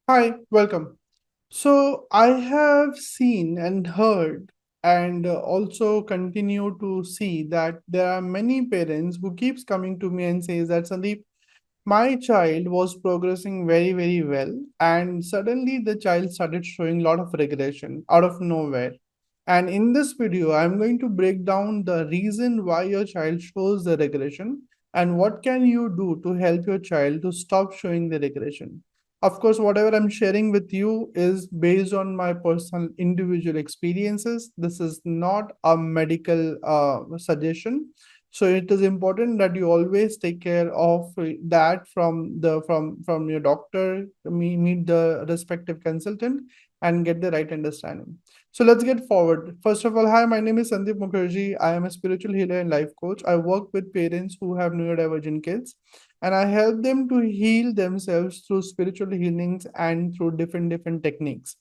Hi, welcome. So, I have seen and heard and also continue to see that there are many parents who keeps coming to me and says that Sandeep, my child was progressing very, very well, and suddenly the child started showing a lot of regression out of nowhere. And in this video, I'm going to break down the reason why your child shows the regression and what can you do to help your child to stop showing the regression. Of course, whatever I'm sharing with you is based on my personal individual experiences. This is not a medical suggestion, so it is important that you always take care of that from your doctor, meet the respective consultant and get the right understanding. So let's get forward. First of all, hi, my name is Sandeep Mukhergee. I am a spiritual healer and life coach. I work with parents who have neurodivergent kids, and I help them to heal themselves through spiritual healings and through different techniques.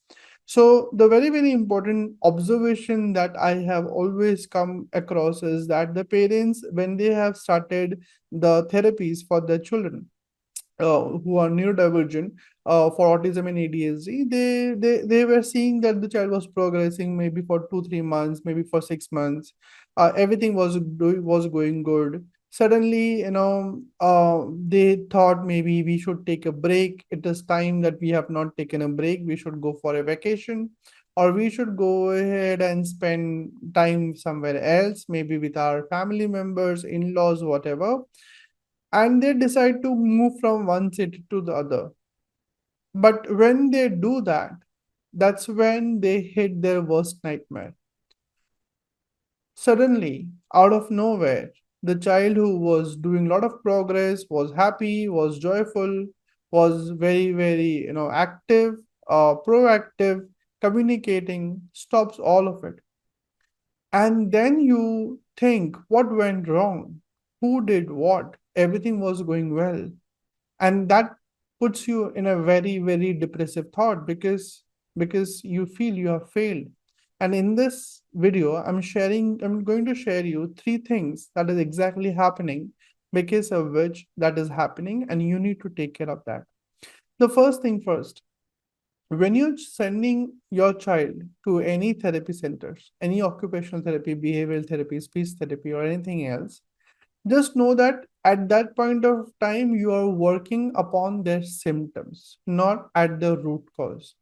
So the very important observation that I have always come across is that the parents, when they have started the therapies for their children, who are neurodivergent, for autism and ADHD, they were seeing that the child was progressing maybe for 2 3 months, maybe for 6 months. Everything was going good. Suddenly, they thought maybe we should take a break. It is time that we have not taken a break. We should go for a vacation, or we should go ahead and spend time somewhere else, maybe with our family members, in-laws, whatever, and they decide to move from one city to the other. But when they do that, that's when they hit their worst nightmare. Suddenly, out of nowhere, the child who was doing a lot of progress, was happy, was joyful, was very, active, proactive, communicating, stops all of it. And then you think, what went wrong? Who did what? Everything was going well, and that puts you in a very depressive thought, because you feel you have failed. And in this video, I'm going to share you three things that is exactly happening, because of which that is happening, and you need to take care of that. The first thing first, when you're sending your child to any therapy centers, any occupational therapy, behavioral therapy, speech therapy, or anything else, just know that at that point of time, you are working upon their symptoms, not at the root cause.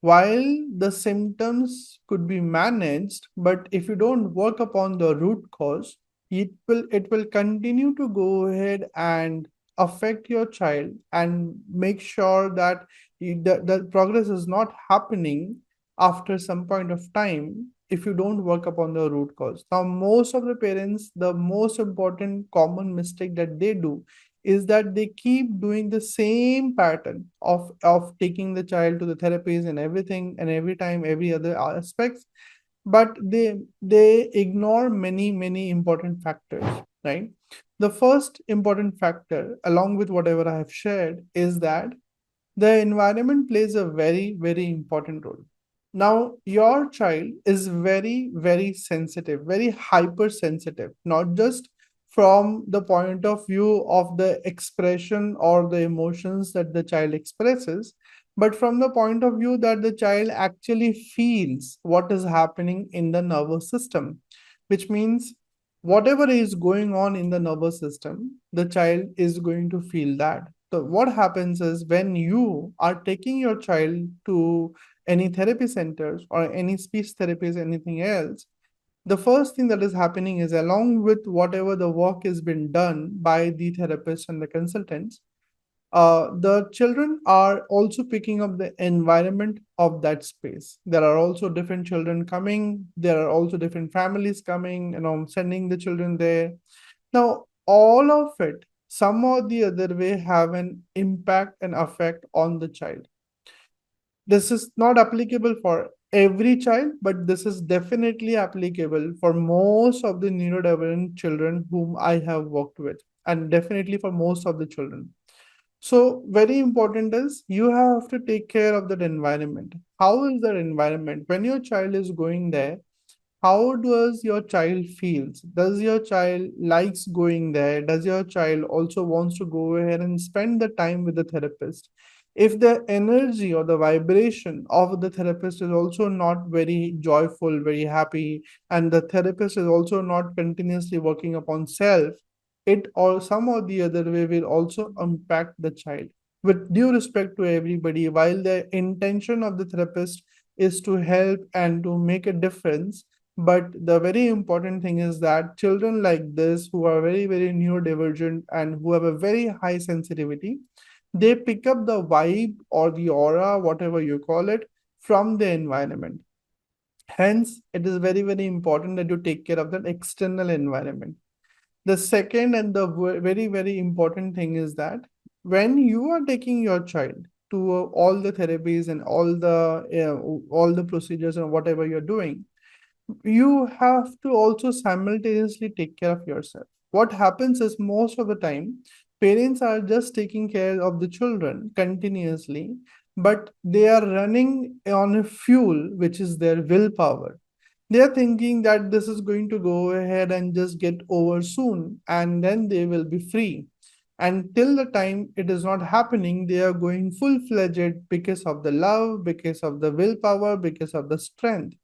While the symptoms could be managed, but if you don't work upon the root cause, it will continue to go ahead and affect your child and make sure that the progress is not happening after some point of time if you don't work upon the root cause. Now, most of the parents, the most important common mistake that they do is that they keep doing the same pattern of taking the child to the therapies and everything, and every time every other aspects, but they ignore many important factors, right? The first important factor, along with whatever I have shared, is that the environment plays a very important role. Now, your child is very sensitive, very hypersensitive, not just from the point of view of the expression or the emotions that the child expresses, but from the point of view that the child actually feels what is happening in the nervous system, which means whatever is going on in the nervous system, the child is going to feel that. So, what happens is when you are taking your child to any therapy centers or any speech therapies, anything else, the first thing that is happening is, along with whatever the work has been done by the therapists and the consultants, the children are also picking up the environment of that space. There are also different children coming. There are also different families coming, sending the children there. Now, all of it, some or the other way, have an impact and effect on the child. This is not applicable for every child, but this is definitely applicable for most of the neurodivergent children whom I have worked with, and definitely for most of the children. So, very important is you have to take care of that environment. How is that environment? When your child is going there, how does your child feels? Does your child likes going there? Does your child also wants to go ahead and spend the time with the therapist? If the energy or the vibration of the therapist is also not very joyful, very happy, and the therapist is also not continuously working upon self, it or some or the other way will also impact the child. With due respect to everybody, while the intention of the therapist is to help and to make a difference, but the very important thing is that children like this, who are very, very neurodivergent and who have a very high sensitivity, they pick up the vibe or the aura, whatever you call it, from the environment. Hence, it is very, very important that you take care of that external environment. The second and the very, very important thing is that when you are taking your child to all the therapies and all the procedures and whatever you're doing, you have to also simultaneously take care of yourself. What happens is most of the time, parents are just taking care of the children continuously, but they are running on a fuel which is their willpower. They are thinking that this is going to go ahead and just get over soon, and then they will be free. And till the time it is not happening, they are going full fledged because of the love, because of the willpower, because of the strength.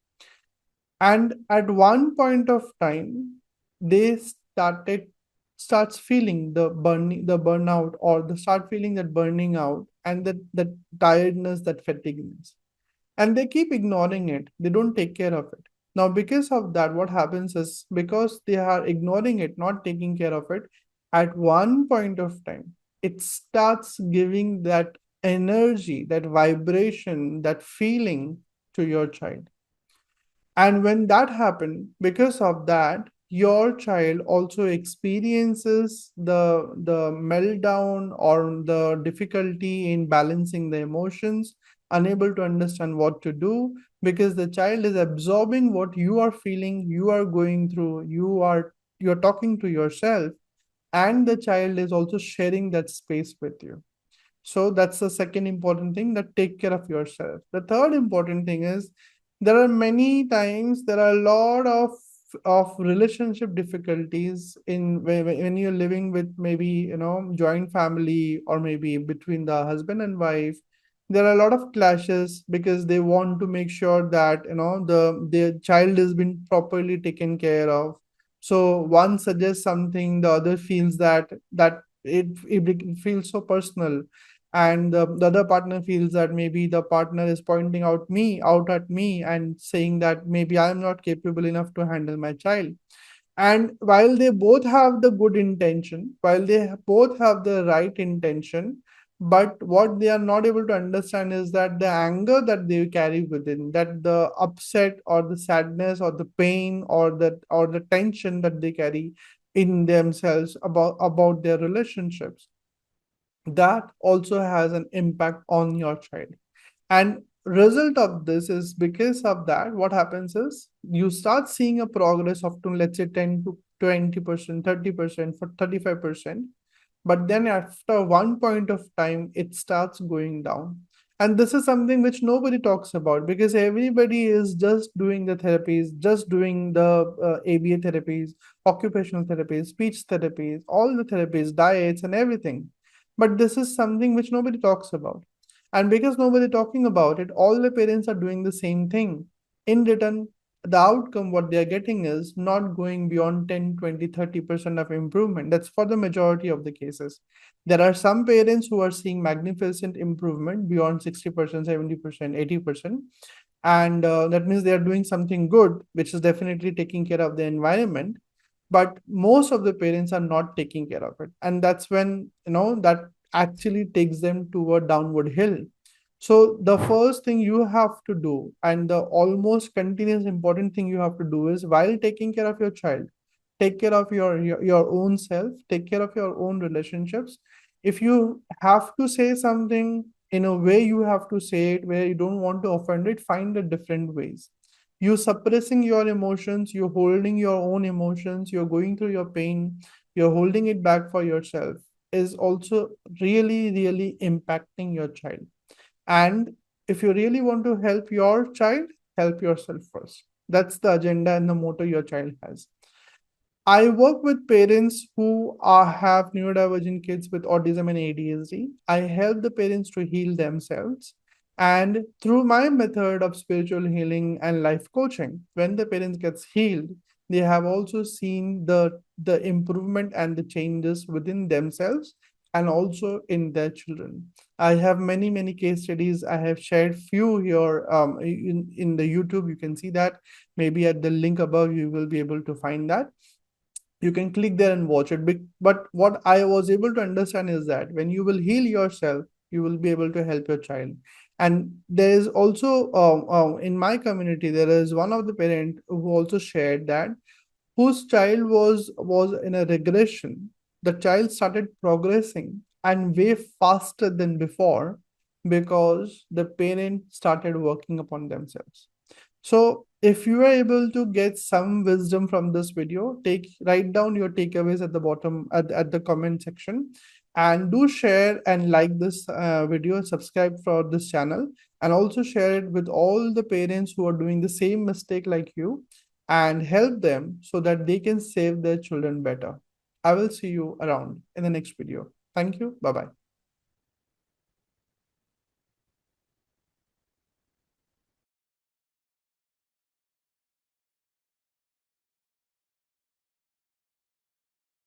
And at one point of time, they starts feeling the burnout, or the start feeling that burning out and that tiredness, that fatigueness, and they keep ignoring it. They don't take care of it. Now, because of that, what happens is, because they are ignoring it, not taking care of it, at one point of time, it starts giving that energy, that vibration, that feeling to your child. And when that happens, because of that, your child also experiences the meltdown or the difficulty in balancing the emotions, unable to understand what to do, because the child is absorbing what you are feeling, you are going through, you're talking to yourself, and the child is also sharing that space with you. So that's the second important thing, that take care of yourself. The third important thing is, there are many times, there are a lot of relationship difficulties in when you're living with, maybe, joint family, or maybe between the husband and wife. There are a lot of clashes because they want to make sure that their child has been properly taken care of. So one suggests something, the other feels that it feels so personal, and the other partner feels that maybe the partner is pointing out at me and saying that maybe I am not capable enough to handle my child. And while they both have the good intention, while they both have the right intention, but what they are not able to understand is that the anger that they carry within, that the upset or the sadness or the pain or the tension that they carry in themselves about their relationships, that also has an impact on your child. And result of this is, because of that, what happens is, you start seeing a progress of, to let's say, 10 to 20%, 30%, for 35%. But then after one point of time, it starts going down. And this is something which nobody talks about, because everybody is just doing the therapies, just doing the ABA therapies, occupational therapies, speech therapies, all the therapies, diets, and everything. But this is something which nobody talks about. And because nobody talking about it, all the parents are doing the same thing. In return, the outcome, what they are getting is not going beyond 10, 20, 30% of improvement. That's for the majority of the cases. There are some parents who are seeing magnificent improvement beyond 60%, 70%, 80%. And that means they are doing something good, which is definitely taking care of the environment. But most of the parents are not taking care of it. And that's when, that actually takes them to a downward hill. So the first thing you have to do, and the almost continuous important thing you have to do, is, while taking care of your child, take care of your own self, take care of your own relationships. If you have to say something in a way, you have to say it where you don't want to offend it, find the different ways. You suppressing your emotions, you're holding your own emotions, you're going through your pain, you're holding it back for yourself, is also really, really impacting your child. And if you really want to help your child, help yourself first. That's the agenda and the motto your child has. I work with parents who have neurodivergent kids with autism and ADHD. I help the parents to heal themselves. And through my method of spiritual healing and life coaching, when the parents gets healed, they have also seen the improvement and the changes within themselves and also in their children. I have many case studies. I have shared few here in the YouTube. You can see that. Maybe at the link above, you will be able to find that. You can click there and watch it. But what I was able to understand is that when you will heal yourself, you will be able to help your child. And there is also in my community, there is one of the parent who also shared that whose child was in a regression. The child started progressing and way faster than before because the parent started working upon themselves. So if you are able to get some wisdom from this video, write down your takeaways at the bottom at the comment section, and do share and like this video, subscribe for this channel, and also share it with all the parents who are doing the same mistake like you, and help them so that they can save their children better. I will see you around in the next video. Thank you. Bye bye.